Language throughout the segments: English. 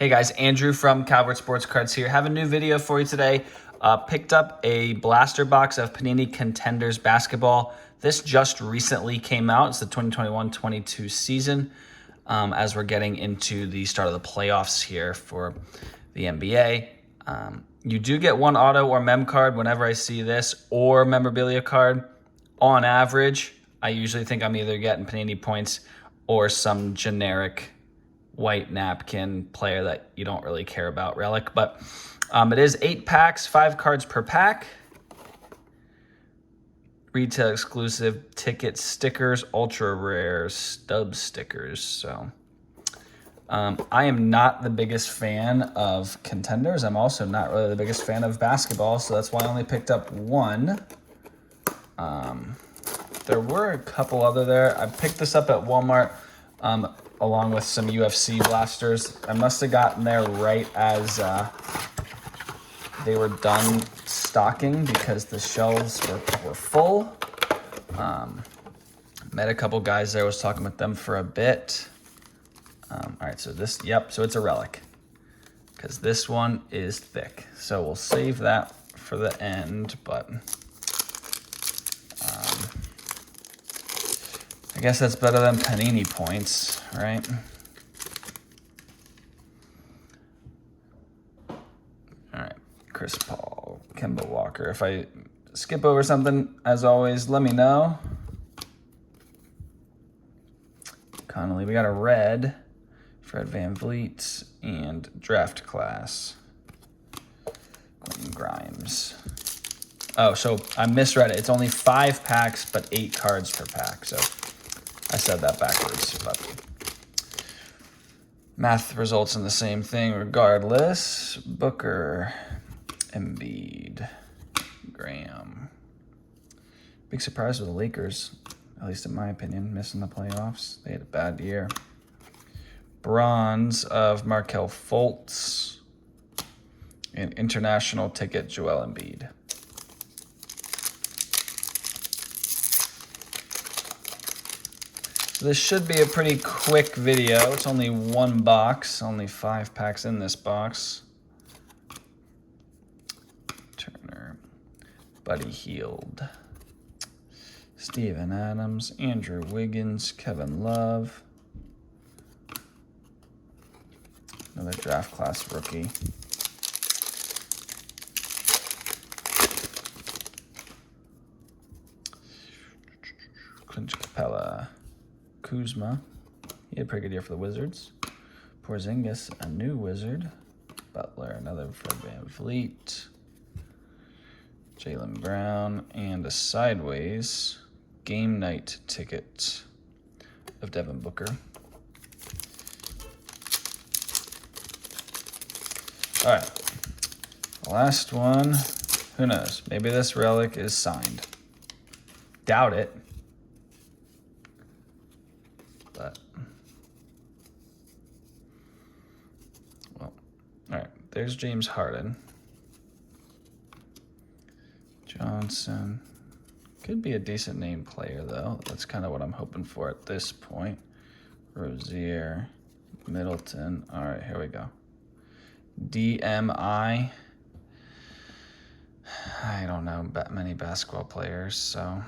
Hey guys, Andrew from Calvert Sports Cards here. Have a new video for you today. Picked up a blaster box of Panini Contenders basketball. This just recently came out. It's the 2021-22 season as we're getting into the start of the playoffs here for the NBA. You do get one auto or mem card whenever I see this, or memorabilia card. On average, I usually think I'm either getting Panini points or some generic white napkin player that you don't really care about relic. But it is 8 packs, 5 cards per pack. Retail exclusive ticket stickers, ultra rare stub stickers. So I am not the biggest fan of Contenders. I'm also not really the biggest fan of basketball, so that's why I only picked up one. There were a couple other there. I picked this up at Walmart along with some UFC blasters. I must have gotten there right as they were done stocking because the shelves were full. Met a couple guys there, was talking with them for a bit. All right, so so it's a relic because this one is thick. So we'll save that for the end, but I guess that's better than Panini points, right? All right, Chris Paul, Kemba Walker. If I skip over something, as always, let me know. Connolly, we got a red, Fred VanVleet, and draft class, Quentin Grimes. Oh, so I misread it. It's only 5 packs, but 8 cards per pack. So I said that backwards, but math results in the same thing regardless. Booker, Embiid, Graham. Big surprise with the Lakers, at least in my opinion, missing the playoffs. They had a bad year. Bronze of Markelle Fultz, and international ticket Joel Embiid. So this should be a pretty quick video. It's only one box, only 5 packs in this box. Turner, Buddy Hield, Steven Adams, Andrew Wiggins, Kevin Love. Another draft class rookie. Clint Capella. Kuzma, he had a pretty good year for the Wizards. Porzingis, a new Wizard. Butler, another Fred VanVleet. Jaylen Brown, and a sideways game night ticket of Devin Booker. All right, the last one, who knows? Maybe this relic is signed. Doubt it. But, well, all right, there's James Harden. Johnson. Could be a decent name player, though. That's kind of what I'm hoping for at this point. Rozier, Middleton. All right, here we go. DMI. I don't know many basketball players, so.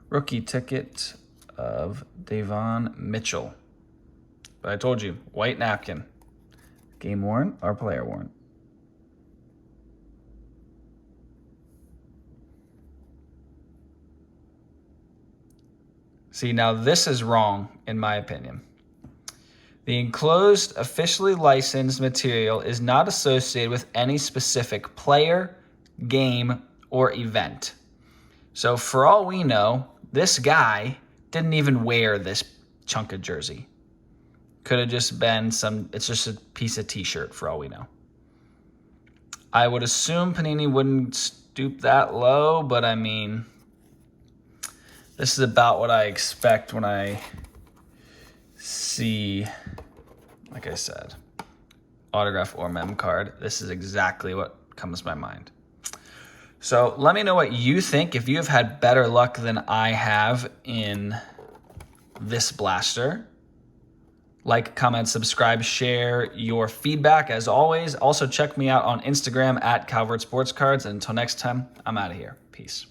Rookie ticket of Davon Mitchell. But I told you, white napkin. Game worn or player worn? See, now this is wrong, in my opinion. The enclosed officially licensed material is not associated with any specific player, game, or event. So for all we know, this guy didn't even wear this chunk of jersey. Could have just been it's just a piece of t-shirt for all we know. I would assume Panini wouldn't stoop that low, but I mean, this is about what I expect when I see, like I said, autograph or mem card. This is exactly what comes to my mind. So let me know what you think. If you have had better luck than I have in this blaster, Like, comment, subscribe, share your feedback as always. Also, check me out on Instagram at Calvert Sports Cards. And until next time, I'm out of here. Peace.